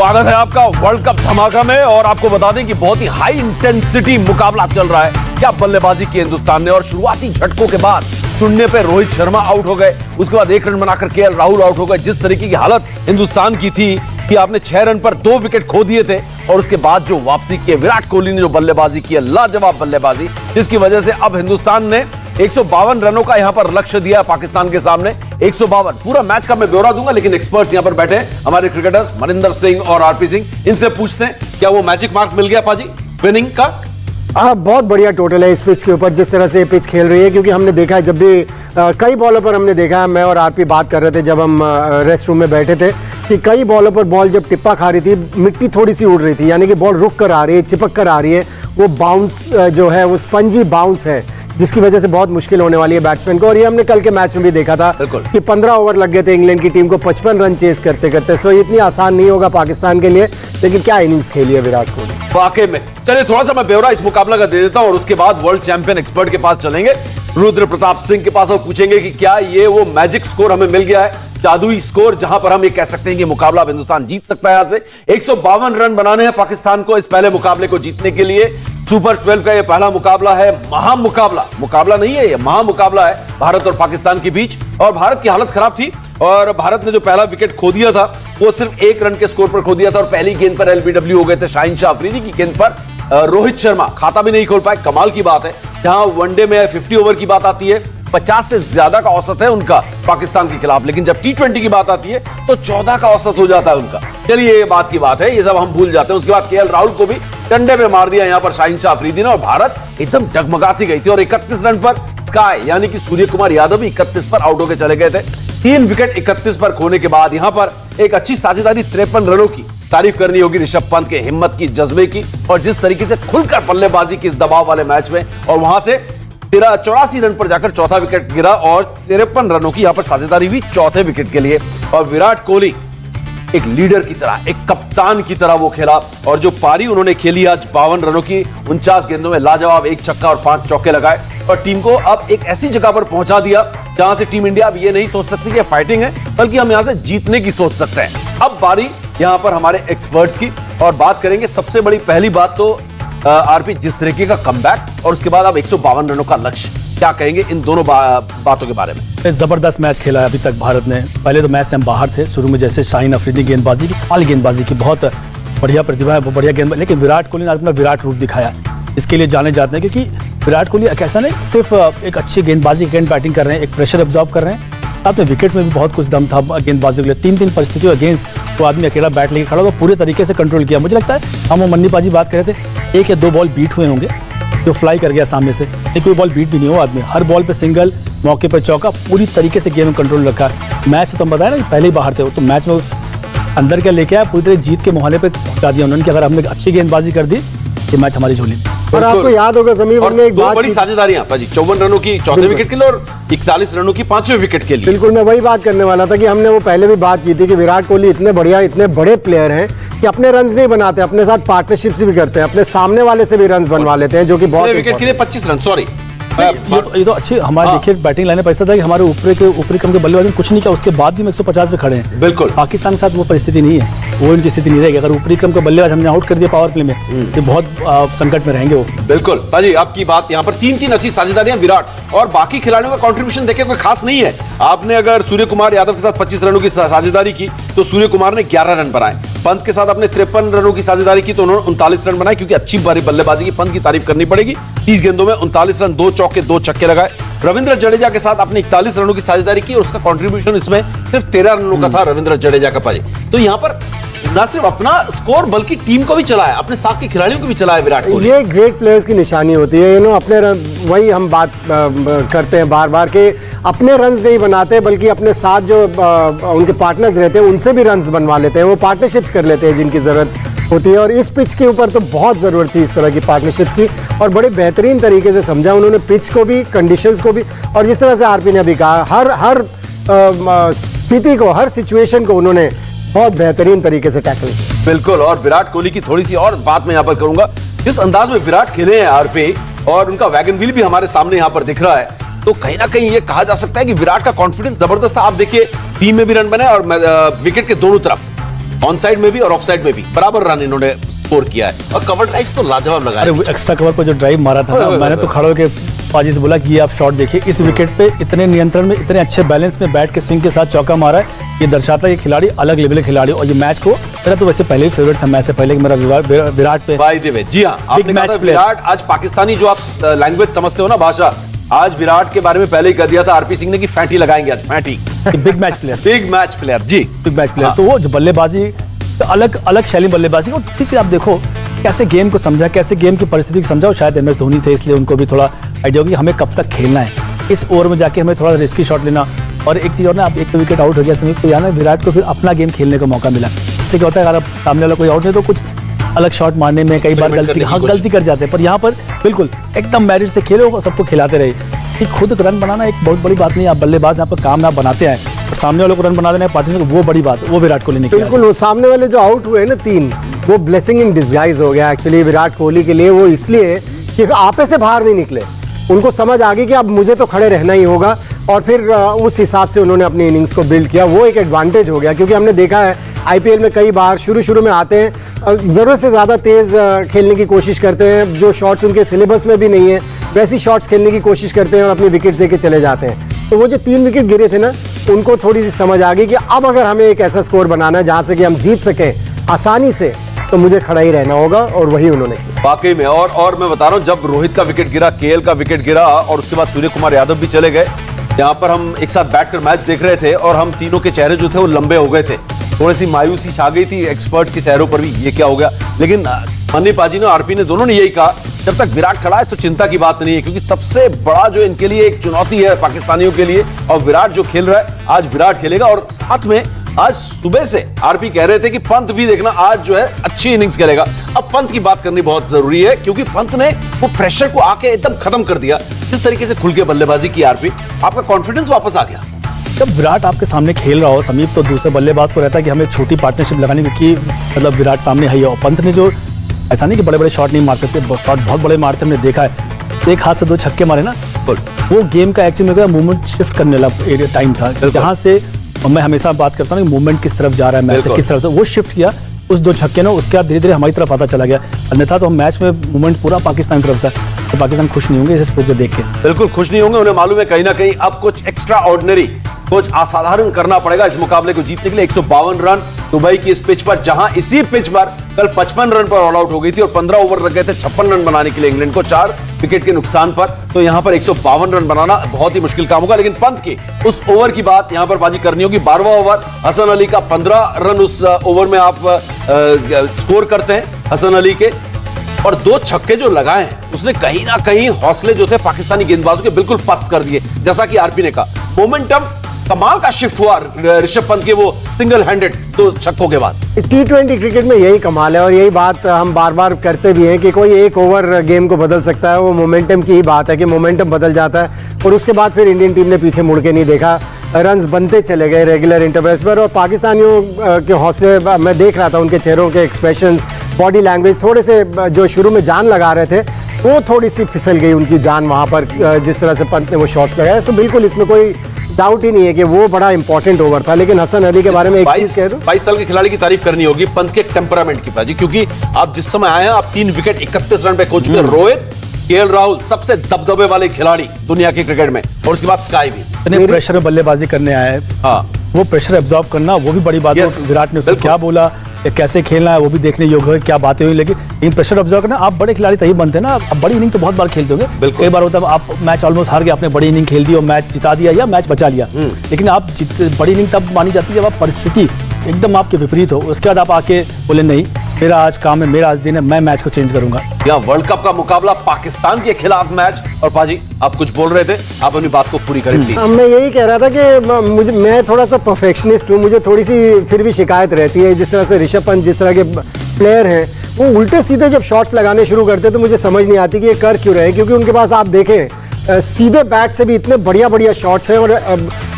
स्वागत है आपका वर्ल्ड कप धमाका में। और आपको बता दें कि बहुत ही हाई इंटेंसिटी मुकाबला चल रहा है। क्या बल्लेबाजी की हिंदुस्तान ने, और शुरुआती झटकों के बाद चुनने पे रोहित शर्मा आउट हो गए, उसके बाद 1 रन बनाकर केएल राहुल आउट हो गए। जिस तरीके की हालत हिंदुस्तान की थी कि आपने 6 रन पर 2 विकेट खो दिए थे, और उसके बाद जो वापसी की विराट कोहली ने जो बल्लेबाजी की है, लाजवाब बल्लेबाजी, जिसकी वजह से अब हिंदुस्तान ने 152 रनों का यहां पर लक्ष्य दिया पाकिस्तान के सामने। 152। पूरा मैच का मैं ब्यौरा दूंगा, लेकिन एक्सपर्ट्स यहां पर बैठे हैं, हमारे क्रिकेटर्स मनिंदर सिंह और आरपी सिंह। इनसे पूछते हैं क्या वो मैजिक मार्क मिल गया पाजी विनिंग का? हाँ, बहुत बढ़िया टोटल है इस पिच के ऊपर, जिस तरह से ये पिच खेल रही है। क्योंकि हमने देखा है जब भी कई बॉलों पर हमने देखा है, मैं और आरपी बात कर रहे थे जब हम रेस्ट रूम में बैठे थे, कि कई बॉलों पर बॉल जब टिप्पा खा रही थी, मिट्टी थोड़ी सी उड़ रही थी, यानी कि बॉल रुक कर आ रही है, चिपक कर आ रही है। वो बाउंस जो है वो स्पंजी बाउंस है, जिसकी वजह से बहुत मुश्किल होने वाली है बैट्समैन को। और ये हमने कल के मैच में भी देखा था कि 15 ओवर लग गए थे इंग्लैंड की टीम को 55 रन चेस करते करते। सो इतनी आसान नहीं होगा पाकिस्तान के लिए, लेकिन क्या इनिंग्स खेली है विराट कोहली वाकई में। चलिए थोड़ा सा मैं ब्यौरा इस मुकाबला का दे देता हूं, और उसके बाद वर्ल्ड चैंपियन एक्सपर्ट के पास चलेंगे, रुद्र प्रताप सिंह के पास, और पूछेंगे कि क्या ये वो मैजिक स्कोर हमें मिल गया है, जादुई स्कोर, जहां पर हम ये कह सकते हैं कि मुकाबला अब हिंदुस्तान जीत सकता है। यहां से 152 रन बनाने हैं पाकिस्तान को इस पहले मुकाबले को जीतने के लिए। सुपर 12 का ये पहला मुकाबला है, महामुकाबला, मुकाबला नहीं है ये, महामुकाबला है भारत और पाकिस्तान के बीच। और भारत की हालत खराब थी, और भारत ने जो पहला विकेट खो दिया था वो सिर्फ 1 रन के स्कोर पर खो दिया था, और पहली गेंद पर एलबीडब्ल्यू हो गए थे शाहीन शाह अफरीदी की गेंद पर। रोहित शर्मा खाता भी नहीं खोल पाए, कमाल की बात है। जहां वनडे में 50 ओवर की बात आती है, 50 से ज्यादा का औसत है उनका पाकिस्तान के खिलाफ, लेकिन जब T20 की बात आती है तो 14 का औसत हो जाता है उनका। चलिए ये बात की बात है, ये सब हम भूल जाते हैं। उसके बाद केएल राहुल को भी डंडे पे मार दिया यहां पर शाहीन शाह अफरीदी ने, और भारत एकदम डगमगा सी गई थी। और 31 रन पर स्काई यानी कि सूर्य कुमार यादव भी 31 पर आउट होकर चले गए थे। 3 विकेट 31 पर खोने के बाद यहां पर एक अच्छी साझेदारी 53 रनों की तारीफ करनी होगी ऋषभ पंत के हिम्मत की, जज्बे की, और जिस तरीके से खुलकर बल्लेबाजी की इस दबाव वाले मैच में, और वहां से 84 रन पर जाकर चौथा विकेट गिरा, और 53 रनों की यहां पर साझेदारी हुई चौथे विकेट के लिए। और विराट कोहली एक लीडर की तरह, एक कप्तान की तरह वो खेला, और जो पारी उन्होंने खेली आज 52 रनों की 49 गेंदों में, लाजवाब, 1 छक्का और 5 चौके लगाए, और टीम को अब एक ऐसी जगह पर पहुंचा दिया जहां से टीम इंडिया अब ये नहीं सोच सकती कि फाइटिंग है, बल्कि हम यहां से जीतने की सोच सकते हैं। अब बारी यहां पर हमारे एक्सपर्ट्स की, और बात करेंगे सबसे बड़ी पहली बात तो आरपी, जिस तरीके का कमबैक, और उसके बाद अब 152 रनों का लक्ष्य, क्या कहेंगे इन दोनों बातों के बारे में? जबरदस्त मैच खेला है अभी तक भारत ने। पहले तो मैच से हम बाहर थे शुरू में, जैसे शाहीन अफरीदी गेंदबाजी की, गेंदबाजी की बहुत बढ़िया प्रतिभा है, वो बढ़िया गेंदबाजी, लेकिन विराट कोहली ने अपना विराट रूप दिखाया, इसके लिए जाने जाते हैं। क्योंकि विराट कोहली ऐसा नहीं सिर्फ एक अच्छी गेंदबाजी, गेंद बैटिंग कर रहे हैं, एक प्रेशर एब्जॉर्ब कर रहे हैं, साथ में विकेट में भी बहुत कुछ दम था गेंदबाजी के लिए। 3 परिस्थितियों अगेंस्ट वो आदमी अकेला बैट लेके खड़ा, तो पूरे तरीके से कंट्रोल किया। मुझे लगता है हम वो मन्नी पाजी बात कर रहे थे, 1 या 2 बॉल बीट हुए होंगे, जो फ्लाई कर गया सामने से, लेकिन कोई बॉल बीट भी नहीं हुआ आदमी, हर बॉल पे सिंगल, मौके पर चौका, पूरी तरीके से गेम में कंट्रोल रखा। मैच तो हम बताया ना पहले ही बाहर थे, तो मैच में अंदर क्या लेके आया, पूरी तरह जीत के मोहल्ले पे पहुंचा दिया उन्होंने, कि अगर हमने अच्छी गेंदबाजी कर दी ये मैच हमारी झोली। और आपको याद होगा समीर, हमने एक बात बड़ी साझेदारियां पाजी, 54 रनों की चौथे विकेट के लिए और 41 रनों की 5वें विकेट के लिए। बिल्कुल, मैं वही बात करने वाला था कि हमने वो पहले भी बात की थी कि विराट कोहली इतने बढ़िया, इतने बड़े प्लेयर हैं कि अपने रन्स नहीं बनाते, अपने साथ पार्टनरशिप भी करते हैं, अपने सामने वाले से भी रन्स बनवा लेते हैं, जो कि बहुत विकेट के लिए 25 रन, सॉरी ये तो अच्छी हमारे देखिए बैटिंग लाने पर ऐसा था कि हमारे ऊपरी क्रम के बल्लेबाज कुछ नहीं किया, उसके बाद भी हम 150 पे खड़े हैं। बिल्कुल पाकिस्तान के साथ वो परिस्थिति नहीं है, वो इनकी स्थिति नहीं रहेगी। अगर ऊपरी क्रम के बल्लेबाज हमने आउट कर दिया पावर प्ले में, ये बहुत संकट में रहेंगे वो। बिल्कुल पाजी, आपकी बात यहाँ पर 3 अच्छी साझेदारियां विराट, और बाकी खिलाड़ियों का कंट्रीब्यूशन देखे कोई खास नहीं है। आपने अगर सूर्य कुमार यादव के साथ 25 रनों की साझेदारी की तो सूर्य कुमार ने 11 रन बनाए। पंत के साथ आपने 53 रनों की साझेदारी की तो उन्होंने 39 रन बनाए, क्योंकि अच्छी बारी बल्लेबाजी की पंत की तारीफ करनी पड़ेगी। 30 गेंदों में 39 रन, 2 चौके 2 छक्के लगाए। रविंद्र जडेजा के साथ आपने 41 रनों की साझेदारी की, और उसका कंट्रीब्यूशन इसमें सिर्फ 13 रनों का था रविंद्र जडेजा का पाजी। तो यहाँ पर ना सिर्फ अपना स्कोर बल्कि टीम को भी चलाया, अपने साथ के खिलाड़ियों को भी चलाया विराट कोहली। ये ग्रेट प्लेयर्स की निशानी होती है, अपने वही हम बात करते हैं बार बार के अपने रन्स नहीं बनाते, बल्कि अपने साथ जो उनके पार्टनर्स रहते हैं उनसे भी रन्स बनवा लेते हैं, वो पार्टनरशिप्स कर लेते हैं जिनकी जरूरत होती है। और इस पिच के ऊपर तो बहुत जरूरत थी इस तरह की पार्टनरशिप्स की, और बड़े बेहतरीन तरीके से समझा उन्होंने पिच को भी, कंडीशंस को भी, और जिस तरह से आरपी ने अभी कहा, हर स्थिति को, हर सिचुएशन को उन्होंने बहुत बेहतरीन तरीके से टैकल किया। बिल्कुल, और विराट कोहली की थोड़ी सी और बात मैं यहाँ पर करूंगा, जिस अंदाज में विराट खेले हैं आरपी, और उनका वैगन व्हील भी हमारे सामने यहाँ पर दिख रहा है, तो कहीं ना कहीं ये कहा जा सकता है कि विराट का कॉन्फिडेंस जबरदस्त था। आप देखिए टीम में भी रन बने और विकेट के दोनों तरफ, ऑन साइड में भी और ऑफ साइड में भी बराबर रन इन्होंने स्कोर किया है और कवर ड्राइव्स तो लाजवाब लगाया। अरे एक्स्ट्रा कवर पर जो ड्राइव मारा था ना, मैंने तो खड़े होकर पाजी से बोला कि ये आप शॉट देखिए, इस विकेट पे इतने नियंत्रण में, इतने अच्छे बैलेंस में बैट के स्विंग के साथ चौका मारा है। ये दर्शाता है ये खिलाड़ी अलग लेवल के खिलाड़ी। और ये मैच को मेरा तो वैसे पहले ही फेवरेट था मैच से पहले कि मेरा विराट पे। बाय द वे, जी हाँ, आपने कहा था विराट आज पाकिस्तानी जो आप लैंग्वेज समझते हो ना, भाषा, आज विराट के बारे में पहले ही कह दिया था आरपी सिंह ने कि फैंटी लगाएंगे आज, फैंटी। Big match player, big match player, जी बिग मैच प्लेयर। हाँ। तो वो जो बल्लेबाजी अलग अलग शैली बल्लेबाजी को चीज आप देखो कैसे गेम को समझा, कैसे गेम की परिस्थिति को समझा। शायद MS धोनी थे इसलिए उनको भी थोड़ा आइडिया होगी हमें कब तक खेलना है, इस ओवर में जाके हमें थोड़ा रिस्की शॉट लेना। और एक चीज और ना, आप एक विकेट आउट हो गया समीप, तो यहाँ विराट को फिर अपना गेम खेलने का मौका मिला। इससे क्या होता है, अगर आप सामने वाला कोई आउट नहीं तो कुछ अलग शॉट मारने में कई बार गलती कर जाते हैं। पर यहाँ पर बिल्कुल एकदम मैरिट से खेले और सबको खिलाते रहे कि खुद रन बनाना एक बहुत बड़ी बात नहीं। आप बल्लेबाज यहाँ पर काम आप बनाते हैं और सामने वालों को रन बना देना पार्टनर को, वो बड़ी बात, वो विराट कोहली ने किया। बिल्कुल, वो सामने वाले जो आउट हुए ना 3, वो ब्लेसिंग इन डिस्गाइज हो गया एक्चुअली विराट कोहली के लिए। वो इसलिए कि आपे से बाहर नहीं निकले, उनको समझ आ गई कि अब मुझे तो खड़े रहना ही होगा और फिर उस हिसाब से उन्होंने अपनी इनिंग्स को बिल्ड किया। वो एक एडवांटेज हो गया क्योंकि हमने देखा है IPL में कई बार शुरू में आते हैं, ज़रूरत से ज़्यादा तेज़ खेलने की कोशिश करते हैं, जो शॉट्स उनके सिलेबस में भी नहीं है वैसी शॉट्स खेलने की कोशिश करते हैं और अपनी विकेट दे के चले जाते हैं। तो वो जो 3 विकेट गिरे थे ना, उनको थोड़ी सी समझ आ गई कि अब अगर हमें एक ऐसा स्कोर बनाना है जहाँ से कि हम जीत सकें आसानी से, तो मुझे खड़ा ही रहना होगा और वही उन्होंने किया वाकई में। और मैं बता रहा हूँ, जब रोहित का विकेट गिरा, KL का विकेट गिरा और उसके बाद सूर्य कुमार यादव भी चले गए, यहाँ पर हम एक साथ बैठकर मैच देख रहे थे और हम तीनों के चेहरे जो थे वो लंबे हो गए थे, थोड़ी सी मायूसी छा गई थी एक्सपर्ट्स के चेहरों पर भी, ये क्या हो गया। लेकिन मनी पाजी ने, RP ने, दोनों ने यही कहा जब तक विराट खड़ा है तो चिंता की बात नहीं है, क्योंकि सबसे बड़ा जो इनके लिए एक चुनौती है पाकिस्तानियों के लिए, और विराट जो खेल रहा है आज विराट खेलेगा। और साथ में आज सुबह से RP कह रहे थे कि पंत भी देखना आज जो है अच्छी इनिंग्स करेगा। अब पंत की बात करनी बहुत जरूरी है क्योंकि पंत ने वो प्रेशर को आके एकदम खत्म कर दिया। जिस तरीके से खुल के बल्लेबाजी की RP, आपका कॉन्फिडेंस वापस आ गया। जब विराट आपके सामने खेल रहा हो समीप, तो दूसरे बल्लेबाज को रहता है कि हमें छोटी पार्टनरशिप लगानी, क्योंकि मतलब विराट सामने है ही। और पंत ने जो ऐसा नहीं कि बड़े बड़े शॉट नहीं मार सकते, शॉट बहुत बड़े मारते हमने देखा है। एक हाथ से 2 छक्के मारे ना, वो गेम का एक्चुअली मेरा मूवमेंट शिफ्ट करने वाला टाइम था, जहाँ से मैं हमेशा बात करता हूँ कि मूवमेंट किस तरफ जा रहा है, मैच से किस तरफ से, वो शिफ्ट किया उस 2 छक्के ने। उसके बाद धीरे धीरे हमारी तरफ आता चला गया, अन्यथा तो हम मैच में मूवमेंट पूरा पाकिस्तान की तरफ से, तो पाकिस्तान खुश नहीं होंगे इस स्कोर को देख के। बिल्कुल खुश नहीं होंगे, उन्हें मालूम है कहीं ना कहीं अब कुछ एक्स्ट्रा ऑर्डिनरी, कुछ असाधारण करना पड़ेगा इस मुकाबले को जीतने के लिए। 152 रन दुबई की इस पिच पर, जहां इसी पिच पर कल 55 रन पर ऑल आउट हो गई थी और 15 ओवर लग गए थे 56 रन बनाने के लिए इंग्लैंड को 4 विकेट के नुकसान पर। तो यहां पर 152 रन बनाना बहुत ही मुश्किल काम होगा। लेकिन पंत की उस ओवर की बात यहां पर बाजी करनी होगी। 12वां ओवर, हसन अली का 15 रन उस ओवर में आप स्कोर करते हैं हसन अली के, और 2 छक्के जो लगाए हैं उसने कहीं ना कहीं हौसले जो थे पाकिस्तानी गेंदबाजों के बिल्कुल पस्त कर दिए। जैसा कि RP ने कहा, मोमेंटम कमाल का शिफ्ट हुआ ऋषभ पंत के वो सिंगल हैंडेड 2 छक्कों के बाद। T20 क्रिकेट में यही कमाल है और यही बात हम बार बार करते भी हैं कि कोई एक ओवर गेम को बदल सकता है। वो मोमेंटम की ही बात है कि मोमेंटम बदल जाता है और उसके बाद फिर इंडियन टीम ने पीछे मुड़ के नहीं देखा, रन्स बनते चले गए रेगुलर इंटरवल्स पर। और पाकिस्तानियों के हौसले, मैं देख रहा था उनके चेहरों के एक्सप्रेशन, बॉडी लैंग्वेज, थोड़े से जो शुरू में जान लगा रहे थे वो थोड़ी सी फिसल गई उनकी जान वहाँ पर, जिस तरह से पंत ने वो शॉट्स लगाए। तो बिल्कुल इसमें कोई डाउट ही नहीं है कि वो बड़ा इंपॉर्टेंट ओवर था। लेकिन हसन अली के बारे में एक चीज कह दूं, 22 साल के खिलाड़ी की तारीफ करनी होगी पंत के टेम्परामेंट की बाजी, क्योंकि आप जिस समय आए हैं आप 3 विकेट 31 रन पे खो चुके हैं। रोहित, KL राहुल सबसे दबदबे वाले खिलाड़ी दुनिया के क्रिकेट में, और उसके बाद स्काई भी इतने प्रेशर में बल्लेबाजी करने आए। हाँ, वो प्रेशर एब्जॉर्ब करना वो भी बड़ी बात है। विराट ने उसको क्या बोला, कैसे खेलना है वो भी देखने योग्य है, क्या बातें हुई। लेकिन प्रेशर ऑब्जर्व करना, आप बड़े खिलाड़ी तभी बनते हैं ना। आप बड़ी इनिंग तो बहुत बार खेलते होंगे, कई बार होता है आप मैच ऑलमोस्ट हार गए, आपने बड़ी इनिंग खेल दी और मैच जिता दिया या मैच बचा लिया। लेकिन आप बड़ी इनिंग तब मानी जाती है जब आप परिस्थिति एकदम आपके विपरीत हो, उसके बाद आप आके बोले नहीं मेरा आज काम है, मेरा आज दिन है, मैं मैच को चेंज करूंगा। यहाँ वर्ल्ड कप का मुकाबला पाकिस्तान के खिलाफ मैच। और पाजी आप कुछ बोल रहे थे, आप अपनी बात को पूरी करें प्लीज। मैं यही कह रहा था कि मैं थोड़ा सा परफेक्शनिस्ट हूँ, मुझे थोड़ी सी फिर भी शिकायत रहती है। जिस तरह से ऋषभ पंत जिस तरह के प्लेयर हैं, वो उल्टे सीधे जब शॉट्स लगाने शुरू करते तो मुझे समझ नहीं आती कि ये कर क्यों रहे। क्योंकि उनके पास आप देखें सीधे बैट से भी इतने बढ़िया बढ़िया शॉट्स हैं और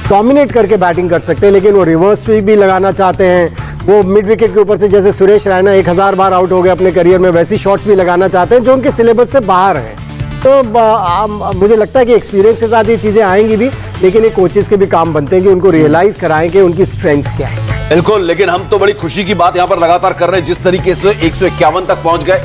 डोमिनेट करके बैटिंग कर सकते हैं, लेकिन वो रिवर्स स्वीप भी लगाना चाहते हैं। वो मिड विकेट के ऊपर से, जैसे सुरेश रैना 1000 बार आउट हो गए अपने करियर में, वैसी शॉट्स भी लगाना चाहते हैं जो उनके सिलेबस से बाहर हैं। तो मुझे लगता है कि एक्सपीरियंस के साथ ये चीज़ें आएंगी भी, लेकिन ये कोचेस के भी काम बनते हैं कि उनको रियलाइज़ कराएं कि उनकी स्ट्रेंथ्स क्या है। बिल्कुल, लेकिन हम तो बड़ी खुशी की बात यहां पर लगातार कर रहे हैं, जिस तरीके से 151 तक पहुंच गए।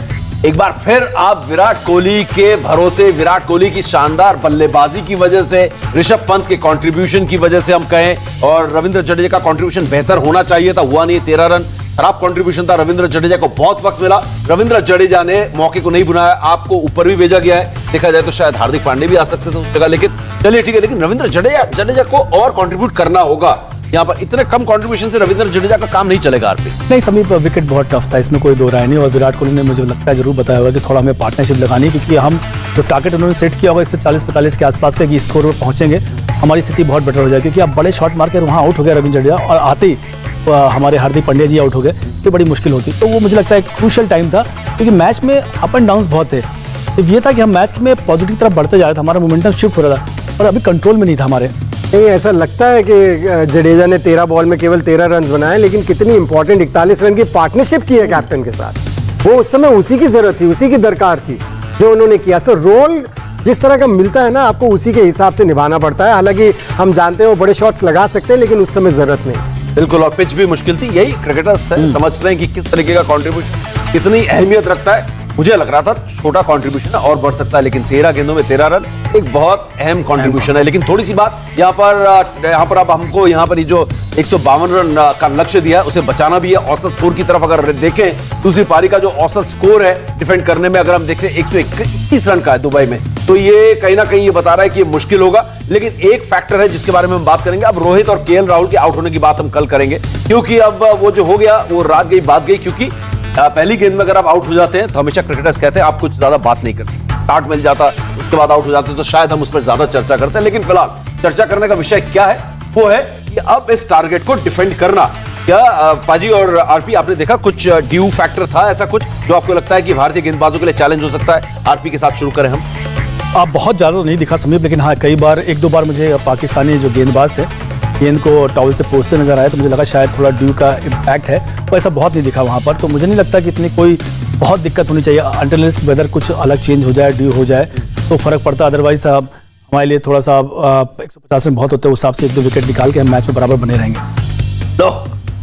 एक बार फिर आप विराट कोहली के भरोसे, विराट कोहली की शानदार बल्लेबाजी की वजह से, ऋषभ पंत के कंट्रीब्यूशन की वजह से हम कहें, और रविंद्र जडेजा का कंट्रीब्यूशन बेहतर होना चाहिए था, हुआ नहीं। 13 रन खराब कंट्रीब्यूशन था। रविंद्र जडेजा को बहुत वक्त मिला, रविंद्र जडेजा ने मौके को नहीं बुनाया, आपको ऊपर भी भेजा गया है। देखा जाए तो शायद हार्दिक पांड्या भी आ सकते थे उस जगह, लेकिन चलिए ठीक है। लेकिन रविंद्र जडेजा को और कंट्रीब्यूट करना होगा। यहाँ पर इतने कम कंट्रीब्यूशन से रविंद्र जडेजा का काम नहीं चलेगा। आरपी नहीं, समीप विकेट बहुत टफ था, इसमें कोई दो राय नहीं। और विराट कोहली ने मुझे लगता है जरूर बताया होगा कि थोड़ा हमें पार्टनरशिप लगानी है, क्योंकि हम जो टारगेट उन्होंने सेट किया होगा 140-45 के आसपास का कि स्कोर पर पहुंचेंगे, हमारी स्थिति बहुत बेटर हो जाएगी। क्योंकि आप बड़े शॉट मार कर वहाँ आउट हो गया रविंद्र जडेजा, और आते ही हमारे हार्दिक पांड्या जी आउट हो गए, तो बड़ी मुश्किल होती। तो वो मुझे लगता है एक क्रूशियल टाइम था, क्योंकि मैच में अप एंड डाउन बहुत थे। तो ये था कि हम मैच में पॉजिटिव तरफ बढ़ते जा रहे थे, हमारा मोमेंटम शिफ्ट हो रहा था, और अभी कंट्रोल में नहीं था हमारे। नहीं, ऐसा लगता है कि जडेजा ने 13 बॉल में केवल 13 रन बनाए, लेकिन कितनी इंपॉर्टेंट 41 रन की पार्टनरशिप की है कैप्टन के साथ। वो उस समय उसी की जरूरत थी, उसी की दरकार थी जो उन्होंने किया। सो रोल जिस तरह का मिलता है ना, आपको उसी के हिसाब से निभाना पड़ता है। हालांकि हम जानते हैं वो बड़े शॉट्स लगा सकते हैं, लेकिन उस समय जरूरत नहीं। बिल्कुल, और पिच भी मुश्किल थी। यही क्रिकेटर्स समझते हैं कि किस तरीके का कंट्रीब्यूशन कितनी अहमियत रखता है। मुझे लग रहा था छोटा कंट्रीब्यूशन और बढ़ सकता है, लेकिन 13 गेंदों में 13 रन एक बहुत अहम कंट्रीब्यूशन है। लेकिन थोड़ी सी बात यहाँ पर अब हमको यहाँ पर ये जो 152 रन का लक्ष्य दिया है, उसे बचाना भी है। औसत स्कोर की तरफ अगर देखें, दूसरी पारी का जो औसत स्कोर है डिफेंड करने में, अगर हम देखें 121 रन का है दुबई में, तो ये कहीं ना कहीं ये बता रहा है कि ये मुश्किल होगा। लेकिन एक फैक्टर है जिसके बारे में हम बात करेंगे। अब रोहित और केएल राहुल के आउट होने की बात हम कल करेंगे, क्योंकि अब वो जो हो गया वो रात गई बात गई। क्योंकि पहली गेंद में अगर आप आउट हो जाते हैं तो हमेशा क्रिकेटर्स कहते हैं आप कुछ ज्यादा बात नहीं करते, स्टार्ट मिल जाता उसके बाद आउट हो जाते तो शायद हम उस पर ज्यादा चर्चा करते हैं। लेकिन फिलहाल चर्चा करने का विषय क्या है, वो है कि अब इस टारगेट को डिफेंड करना। क्या पाजी और आरपी, आपने देखा कुछ ड्यू फैक्टर था ऐसा कुछ जो आपको लगता है कि भारतीय गेंदबाजों के लिए चैलेंज हो सकता है? आरपी के साथ शुरू करें हम। आप बहुत ज़्यादा तो नहीं दिखा समीप, लेकिन हाँ कई बार, एक दो बार मुझे पाकिस्तानी जो गेंदबाज थे गेंद को टॉवल से पोंछते नजर आए, तो मुझे लगा शायद थोड़ा ड्यू का इम्पैक्ट है, तो ऐसा बहुत नहीं दिखा वहाँ पर। तो मुझे नहीं लगता कि इतनी कोई बहुत दिक्कत होनी चाहिए। अनटिल वेदर कुछ अलग चेंज हो जाए, ड्यू हो जाए तो फर्क पड़ता है। अदरवाइज हमारे लिए थोड़ा सा 150 रन बहुत होते हैं, उस हिसाब से 1-2 विकेट निकाल के हम मैच में बराबर बने रहेंगे।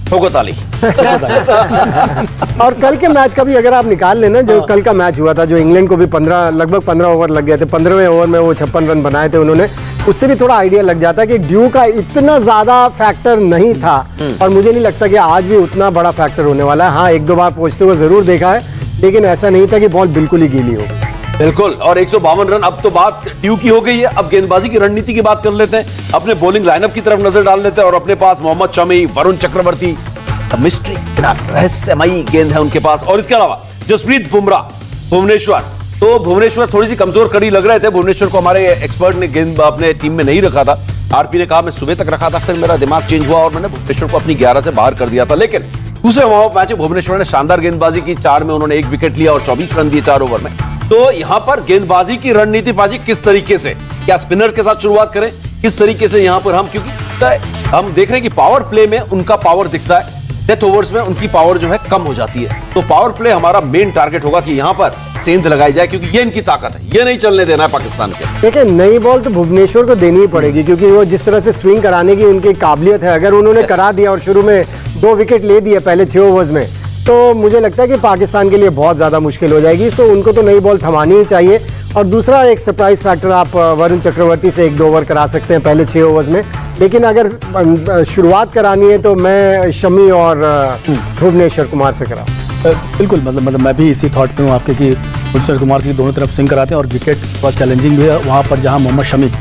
ठोको ताली। और कल के मैच का भी अगर आप निकाल लेना, जो कल का मैच हुआ था, जो इंग्लैंड को भी लगभग 15 ओवर लग गए थे, 15वें ओवर में वो 56 रन बनाए थे उन्होंने, उससे भी थोड़ा आइडिया लग जाता है कि ड्यू का इतना ज्यादा फैक्टर नहीं था। और मुझे नहीं लगता कि आज भी उतना बड़ा फैक्टर होने वाला है। हाँ, 1-2 बार पहुंचते हुए जरूर देखा है, लेकिन ऐसा नहीं था कि बॉल बिल्कुल ही गीली हो गई। बिल्कुल, और 152 रन। अब तो बात ड्यू की हो गई है, अब गेंदबाजी की रणनीति की बात कर लेते हैं, अपने बॉलिंग लाइनअप की तरफ नजर डाल लेते हैं। और अपने पास मोहम्मद शमी, वरुण चक्रवर्ती, मिस्ट्री, रहस्यमयी गेंद है उनके पास। और इसके अलावा जसप्रीत बुमराह, भुवनेश्वर। तो भुवनेश्वर थोड़ी सी कमजोर कड़ी लग रहे थे। भुवनेश्वर को हमारे एक्सपर्ट ने गेंद अपने टीम में नहीं रखा था। आरपी ने कहा मैं सुबह तक रखा था, फिर मेरा दिमाग चेंज हुआ और मैंने भुवनेश्वर को अपनी 11 से बाहर कर दिया था। लेकिन दूसरे मैच में भुवनेश्वर ने शानदार गेंदबाजी की, 4 में उन्होंने 1 विकेट लिया और 24 रन दिए 4 ओवर में। तो यहां पर गेंदबाजी की रणनीति पाजी किस तरीके से, क्या स्पिनर के साथ शुरुआत करें, किस तरीके से यहां पर हम, क्योंकि हम देख रहे हैं कि पावर प्ले में उनका पावर दिखता है, डेथ ओवर्स में उनकी पावर जो है कम हो जाती है। तो पावर प्ले हमारा मेन टारगेट होगा कि यहां पर सेंध लगाई जाए, क्योंकि ये इनकी ताकत है, ये नहीं चलने देना है पाकिस्तान के। देखिए, नई बॉल तो भुवनेश्वर को देनी ही पड़ेगी, क्योंकि वो जिस तरह से स्विंग कराने की उनकी काबिलियत है, अगर उन्होंने करा दिया और शुरू में 2 विकेट ले दिए पहले 6 ओवर्स में, तो मुझे लगता है कि पाकिस्तान के लिए बहुत ज़्यादा मुश्किल हो जाएगी। सो उनको तो नई बॉल थमानी ही चाहिए। और दूसरा एक सरप्राइज फैक्टर, आप वरुण चक्रवर्ती से 1-2 ओवर करा सकते हैं पहले 6 ओवर्स में, लेकिन अगर शुरुआत करानी है तो मैं शमी और भुवनेश्वर कुमार से कराऊँ। बिल्कुल, मतलब मैं भी इसी थॉट पे हूँ आपके कि भुवनेश्वर कुमार की दोनों तरफ स्विंग कराते हैं, और विकेट बहुत चैलेंजिंग भी है वहाँ पर, जहाँ मोहम्मद शमी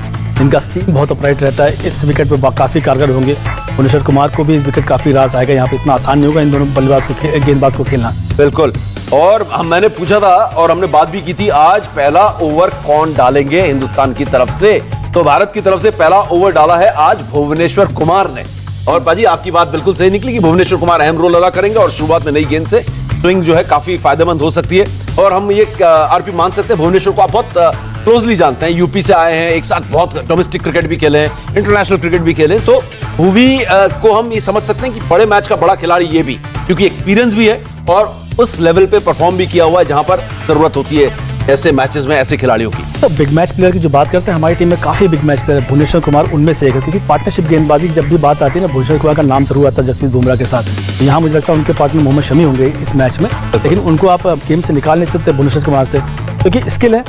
इनका सीम बहुत अपराइट रहता है, इस विकेट पे काफ़ी कारगर होंगे। भुवनेश्वर कुमार को भी इस विकेट काफ़ी रास आएगा, यहाँ पे इतना आसान नहीं होगा इन दोनों गेंदबाज को खेलना। बिल्कुल, और मैंने पूछा था और हमने बात भी की थी, आज पहला ओवर कौन डालेंगे हिंदुस्तान की तरफ से? तो भारत की तरफ से पहला ओवर डाला है आज भुवनेश्वर कुमार ने। और पाजी, आपकी बात बिल्कुल सही निकली कि भुवनेश्वर कुमार अहम रोल अदा करेंगे और शुरुआत में नई गेंद से स्विंग जो है काफी फायदेमंद हो सकती है। और हम ये आरपी मान सकते हैं, भुवनेश्वर को आप बहुत क्लोजली जानते हैं, यूपी से आए हैं, एक साथ बहुत डोमेस्टिक क्रिकेट भी खेले हैं, इंटरनेशनल क्रिकेट भी खेले, तो भुवी को हम ये समझ सकते हैं कि बड़े मैच का बड़ा खिलाड़ी ये भी, क्योंकि एक्सपीरियंस भी है और उस लेवल पे परफॉर्म भी किया हुआ है जहां पर जरूरत होती है। ऐसे मैचेस में ऐसे खिलाड़ियों की? तो बिग मैच प्लेयर की जो बात करते हैं, हमारी टीम में काफी बिग मैच प्लेयर है। भुवनेश्वर कुमार उनमें से एक है, क्योंकि पार्टनरशिप गेंदबाजी की जब भी बात आती है ना, भुवनेश्वर कुमार का नाम जरूर आता है जसप्रीत बुमराह के साथ। तो यहाँ मुझे लगता है उनके पार्टनर मोहम्मद शमी होंगे इस मैच में, लेकिन उनको आप गेम से निकाल नहीं सकते भुवनेश्वर कुमार से, क्योंकि स्किल है,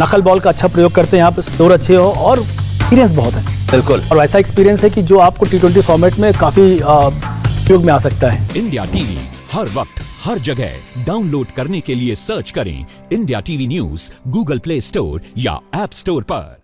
नकल बॉल का अच्छा प्रयोग करते हैं, यहाँ पे स्कोर अच्छे हो और एक्सपीरियंस बहुत है। बिल्कुल, और ऐसा एक्सपीरियंस है कि जो आपको T20 फॉर्मेट में काफी उपयोग में आ सकता है। इंडिया टीवी हर वक्त हर जगह डाउनलोड करने के लिए सर्च करें India TV news Google play store या ऐप स्टोर पर।